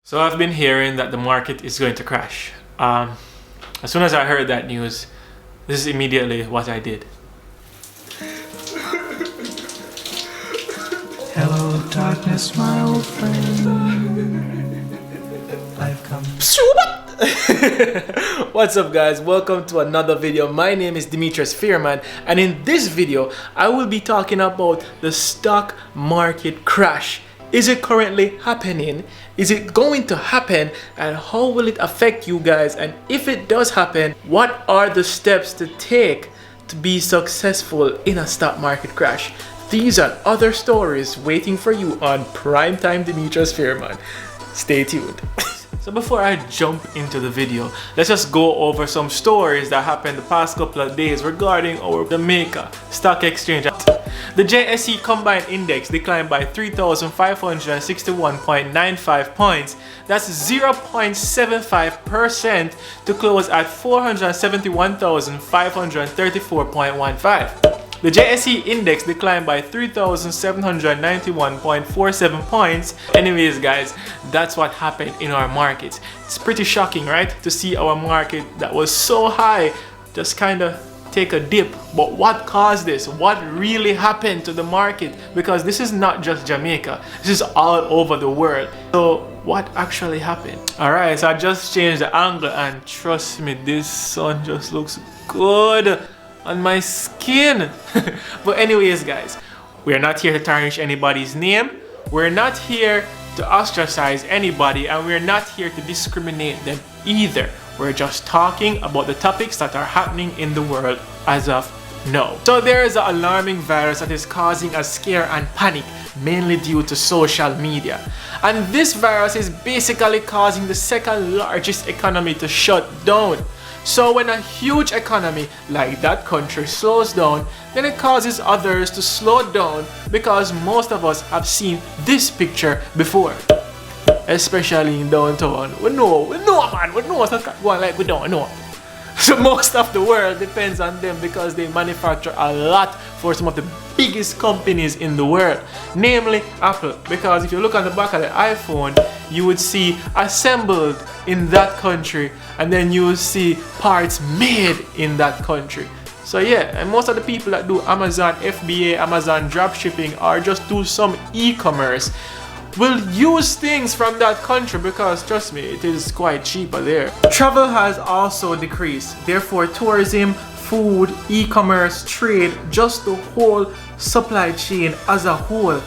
So I've been hearing that the market is going to crash. As soon as I heard that news, this is immediately what I did. Hello, darkness, my old friend. I've come. What's up, guys? Welcome to another video. My name is Demetrius Fearman, and in this video I will be talking about the stock market crash. Is it currently happening? Is it going to happen? And how will it affect you guys? And if it does happen, what are the steps to take to be successful in a stock market crash? These and other stories waiting for you on Primetime Demetrius Fearman. Stay tuned. So before I jump into the video, let's just go over some stories that happened the past couple of days regarding our Jamaica stock exchange. The JSE Combined Index declined by 3,561.95 points. That's 0.75% to close at 471,534.15. The JSE Index declined by 3,791.47 points. Anyways, guys, that's what happened in our markets. It's pretty shocking, right? To see our market that was so high just kind of take a dip. But what caused this? What really happened to the market? Because this is not just Jamaica. This is all over the world. So what actually happened? Alright, so I just changed the angle, and trust me, this sun just looks good on my skin. But anyways, guys, we're not here to tarnish anybody's name. We're not here to ostracize anybody, and we're not here to discriminate them either. We're just talking about the topics that are happening in the world as of now. So there is an alarming virus that is causing a scare and panic, mainly due to social media. And this virus is basically causing the second largest economy to shut down. So when a huge economy like that country slows down, then it causes others to slow down, because most of us have seen this picture before. Especially in downtown. We know man, we know what's going like we don't know. So most of the world depends on them because they manufacture a lot for some of the biggest companies in the world, namely Apple. Because if you look on the back of the iPhone, you would see assembled in that country, and then you will see parts made in that country. So yeah, and most of the people that do Amazon FBA, Amazon dropshipping, or just do some e-commerce will use things from that country, because trust me, it is quite cheaper there. Travel has also decreased, therefore tourism, food, e-commerce, trade, just the whole supply chain as a whole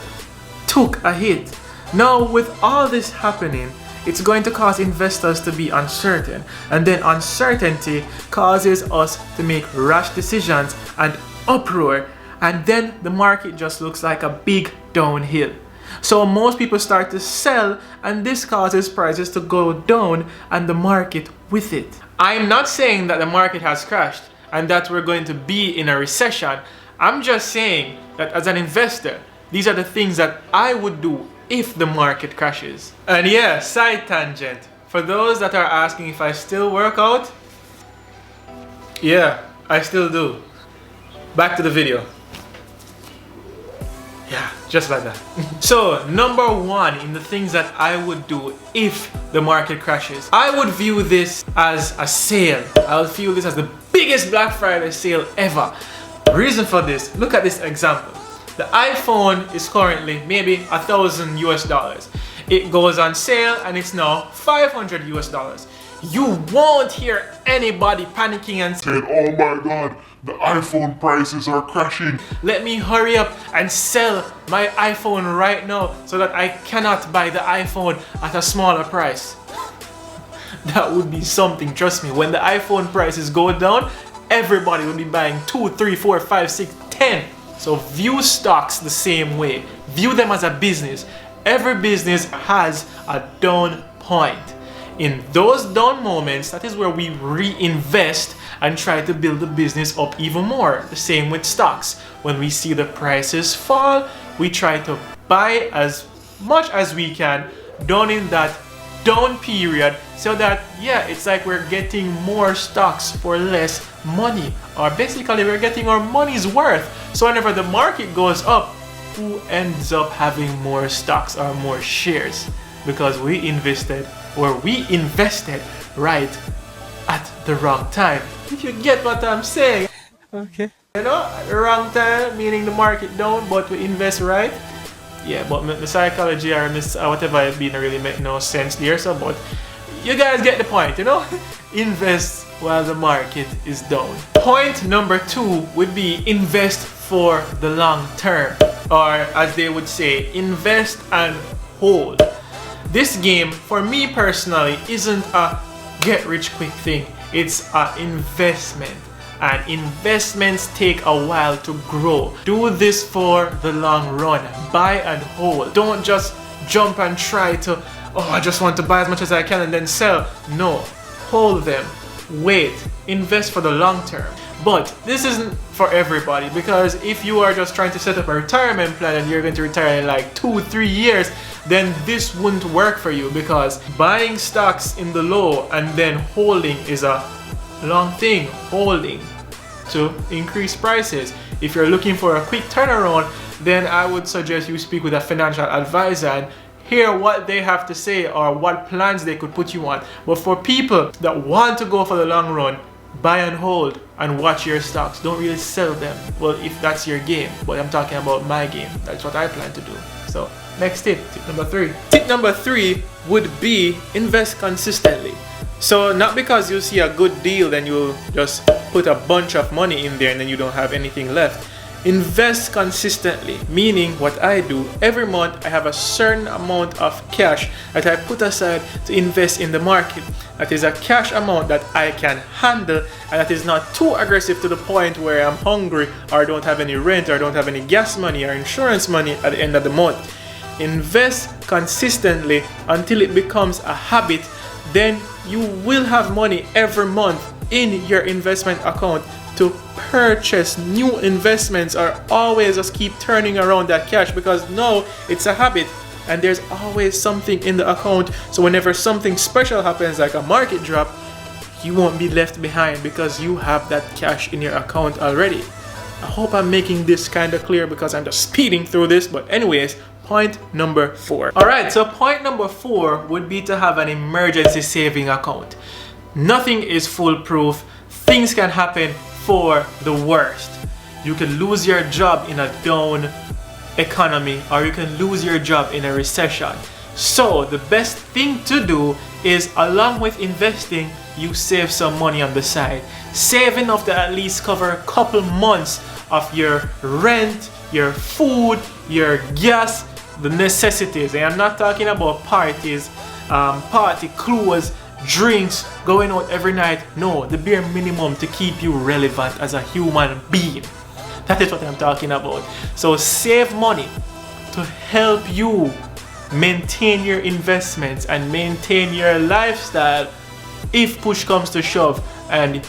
took a hit. Now with all this happening, it's going to cause investors to be uncertain, and then uncertainty causes us to make rash decisions and uproar, and then the market just looks like a big downhill. So most people start to sell, and this causes prices to go down and the market with it. I'm not saying that the market has crashed and that we're going to be in a recession. I'm just saying that as an investor, these are the things that I would do if the market crashes. And yeah, side tangent. For those that are asking if I still work out, yeah, I still do. Back to the video. Yeah, just like that. So, number one in the things that I would do if the market crashes, I would view this as a sale. I would view this as the biggest Black Friday sale ever. Reason for this, look at this example. The iPhone is currently maybe $1,000 US. It goes on sale and it's now $500 US. You won't hear anybody panicking and saying, "Oh my god, the iPhone prices are crashing. Let me hurry up and sell my iPhone right now so that I cannot buy the iPhone at a smaller price." That would be something, trust me. When the iPhone prices go down, everybody will be buying 2, 3, 4, 5, 6, 10. So view stocks the same way. View them as a business. Every business has a down point. In those down moments, that is where we reinvest and try to build the business up even more. The same with stocks. When we see the prices fall, we try to buy as much as we can during that down period, so that yeah, it's like we're getting more stocks for less money, or basically we're getting our money's worth. So whenever the market goes up, who ends up having more stocks or more shares? because we invested right at the wrong time. If you get what I'm saying. Okay. You know, wrong time meaning the market down, but we invest right. Yeah, but the psychology or whatever it been really make no sense there. So, but you guys get the point, you know. Invest while the market is down. Point number 2 would be invest for the long term, or as they would say, invest and hold. This game, for me personally, isn't a get rich quick thing. It's an investment, and investments take a while to grow. Do this for the long run. Buy and hold. Don't just jump and try to, oh, I just want to buy as much as I can and then sell. No, hold them. Wait, invest for the long term. But this isn't for everybody, because if you are just trying to set up a retirement plan and you're going to retire in like 2-3 years, then this wouldn't work for you, because buying stocks in the low and then holding is a long thing. Holding to increase prices. If you're looking for a quick turnaround, then I would suggest you speak with a financial advisor and hear what they have to say or what plans they could put you on. But for people that want to go for the long run, buy and hold and watch your stocks. Don't really sell them. Well, if that's your game, but I'm talking about my game. That's what I plan to do. So next tip number 3. Tip number 3 would be invest consistently. So not because you see a good deal then you just put a bunch of money in there and then you don't have anything left. Invest consistently, meaning what I do every month, I have a certain amount of cash that I put aside to invest in the market. That is a cash amount that I can handle and that is not too aggressive to the point where I'm hungry or don't have any rent or don't have any gas money or insurance money at the end of the month. Invest consistently until it becomes a habit. Then you will have money every month in your investment account to purchase new investments, or always just keep turning around that cash, because now it's a habit and there's always something in the account. So whenever something special happens like a market drop, you won't be left behind because you have that cash in your account already. I hope I'm making this kind of clear because I'm just speeding through this, but anyways, point number 4. Alright, so point number 4 would be to have an emergency saving account. Nothing is foolproof. Things can happen for the worst. You can lose your job in a down economy, or you can lose your job in a recession. So the best thing to do is, along with investing, you save some money on the side. Save enough to at least cover a couple months of your rent, your food, your gas, the necessities. And I'm not talking about parties, party clothes, drinks, going out every night. No, the bare minimum to keep you relevant as a human being. That is what I'm talking about. So save money to help you maintain your investments and maintain your lifestyle if push comes to shove and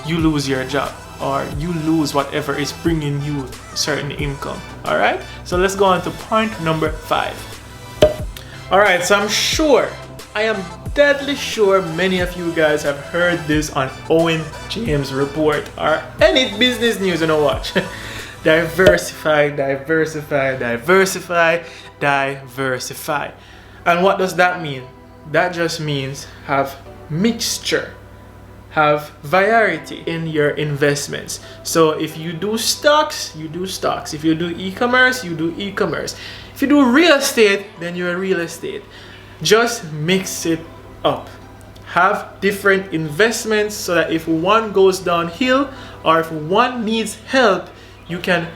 you lose your job or you lose whatever is bringing you certain income. All right, so let's go on to point number 5. All right, so I am deadly sure many of you guys have heard this on Owen James report or any business news you know watch. Diversify, diversify, diversify, diversify. And what does that mean? That just means have mixture, have variety in your investments. So if you do stocks, you do stocks. If you do e-commerce, you do e-commerce. If you do real estate, then you're real estate. Just mix it up. Have different investments so that if one goes downhill or if one needs help, you can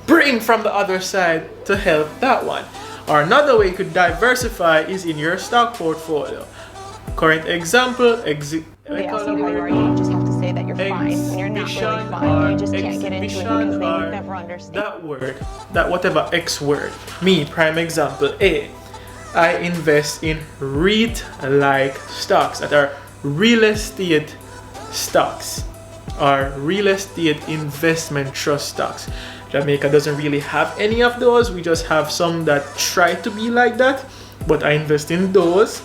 bring from the other side to help that one. Or another way you could diversify is in your stock portfolio. Current example, They ask you how you are, you just have to say that you're fine when you're not really fine. You just can't get into it because they would never understand. That word, that whatever X word. Me, prime example A. I invest in REIT-like stocks that are real estate stocks or real estate investment trust stocks. Jamaica doesn't really have any of those. We just have some that try to be like that, but I invest in those.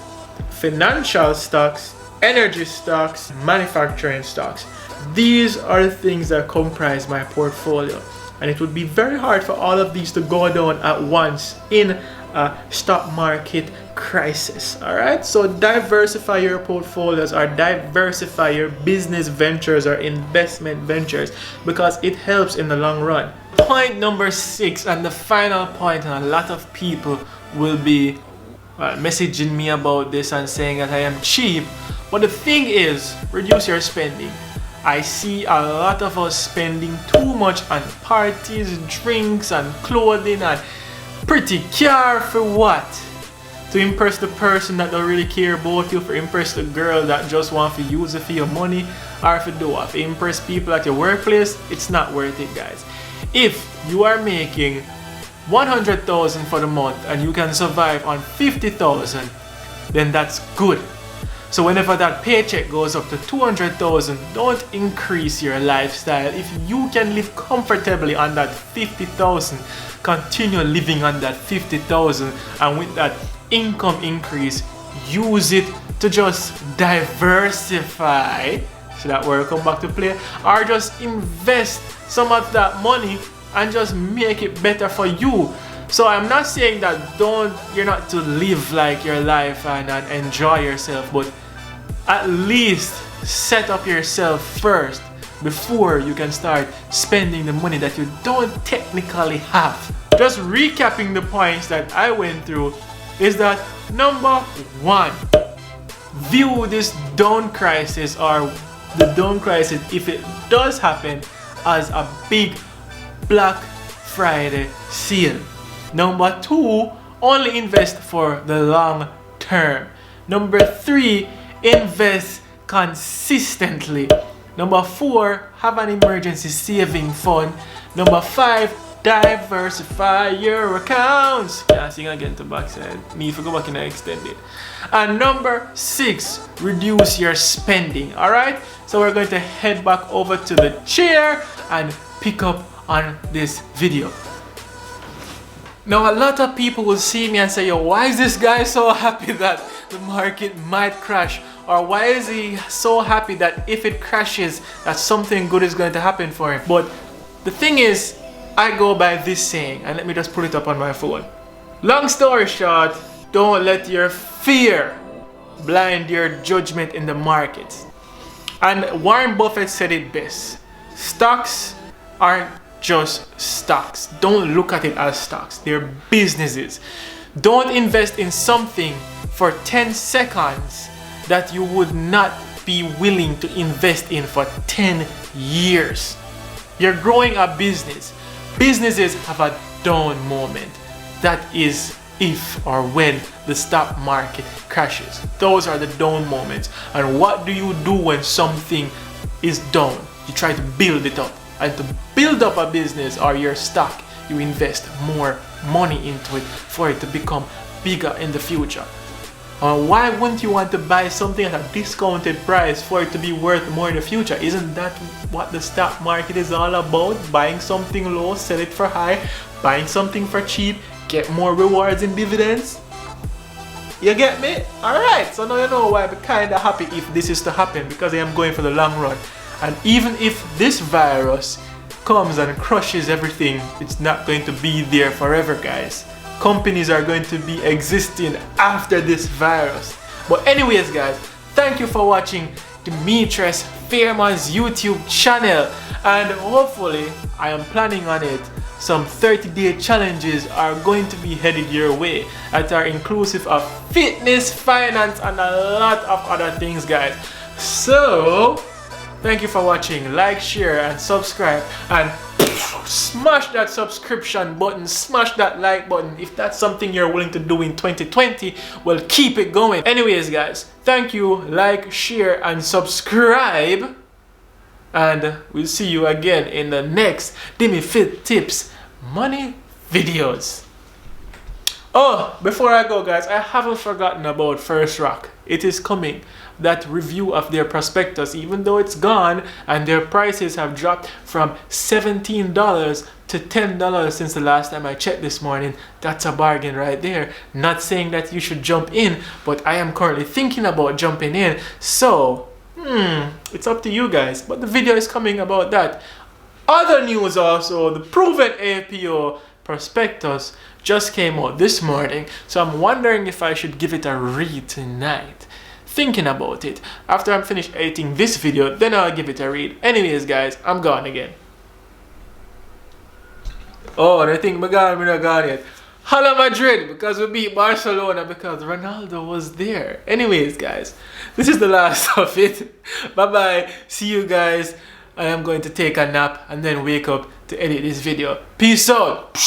Financial stocks, energy stocks, manufacturing stocks. These are the things that comprise my portfolio, and it would be very hard for all of these to go down at once in a stock market crisis. All right, so diversify your portfolios or diversify your business ventures or investment ventures because it helps in the long run. Point number 6 and the final point, and a lot of people will be messaging me about this and saying that I am cheap, but the thing is, reduce your spending. I see a lot of us spending too much on parties, drinks, and clothing and pretty car for what? To impress the person that don't really care about you, for impress the girl that just want to use it for your money, or for do what? To impress people at your workplace, it's not worth it, guys. If you are making 100,000 for the month and you can survive on 50,000, then that's good. So whenever that paycheck goes up to 200,000, don't increase your lifestyle. If you can live comfortably on that 50,000, continue living on that 50,000, and with that income increase, use it to just diversify. So that word come back to play, or just invest some of that money and just make it better for you. So I'm not saying that you're not to live like your life and enjoy yourself, but at least set up yourself first before you can start spending the money that you don't technically have. Just recapping the points that I went through is that number 1, view this down crisis or the down crisis, if it does happen, as a big Black Friday sale. Number 2, only invest for the long term. Number 3, invest consistently. Number 4, have an emergency saving fund. Number 5, diversify your accounts. Yeah, sing again to backside. Me if I go back and I extend it. And number 6, reduce your spending. Alright, so we're going to head back over to the chair and pick up on this video. Now a lot of people will see me and say, yo, why is this guy so happy that the market might crash? Or why is he so happy that if it crashes that something good is going to happen for him? But the thing is, I go by this saying, and let me just put it up on my phone. Long story short, don't let your fear blind your judgment in the market. And Warren Buffett said it best. Stocks aren't just stocks. Don't look at it as stocks. They're businesses. Don't invest in something for 10 seconds that you would not be willing to invest in for 10 years. You're growing a business. Businesses have a down moment. That is if or when the stock market crashes. Those are the down moments. And what do you do when something is down? You try to build it up. And to build up a business or your stock, you invest more money into it for it to become bigger in the future. Why wouldn't you want to buy something at a discounted price for it to be worth more in the future? Isn't that what the stock market is all about? Buying something low, sell it for high, buying something for cheap, get more rewards in dividends. You get me? Alright, so now you know why I'm kinda happy if this is to happen, because I am going for the long run. And even if this virus comes and crushes everything, it's not going to be there forever, guys. Companies are going to be existing after this virus. But anyways, guys, thank you for watching Demetrius Fairman's YouTube channel. And hopefully, I am planning on it. Some 30-day challenges are going to be headed your way that are inclusive of fitness, finance, and a lot of other things, guys. So, thank you for watching. Like, share, and subscribe. And smash that subscription button, smash that like button if that's something you're willing to do in 2020. Well, keep it going. Anyways, guys, thank you. Like, share, and subscribe. And we'll see you again in the next Demi Fit Tips Money videos. Oh, before I go, guys, I haven't forgotten about First Rock. It is coming. That review of their prospectus, even though it's gone and their prices have dropped from $17 to $10 since the last time I checked this morning. That's a bargain right there. Not saying that you should jump in, but I am currently thinking about jumping in. So, it's up to you guys. But the video is coming about that. Other news also, the proven APO prospectus just came out this morning, so I'm wondering if I should give it a read tonight. Thinking about it. After I'm finished editing this video, then I'll give it a read. Anyways guys, I'm gone again. Oh, and I think we're not gone yet. Hala Madrid, because we beat Barcelona because Ronaldo was there. Anyways guys, this is the last of it. Bye bye. See you guys. I am going to take a nap and then wake up to edit this video. Peace out.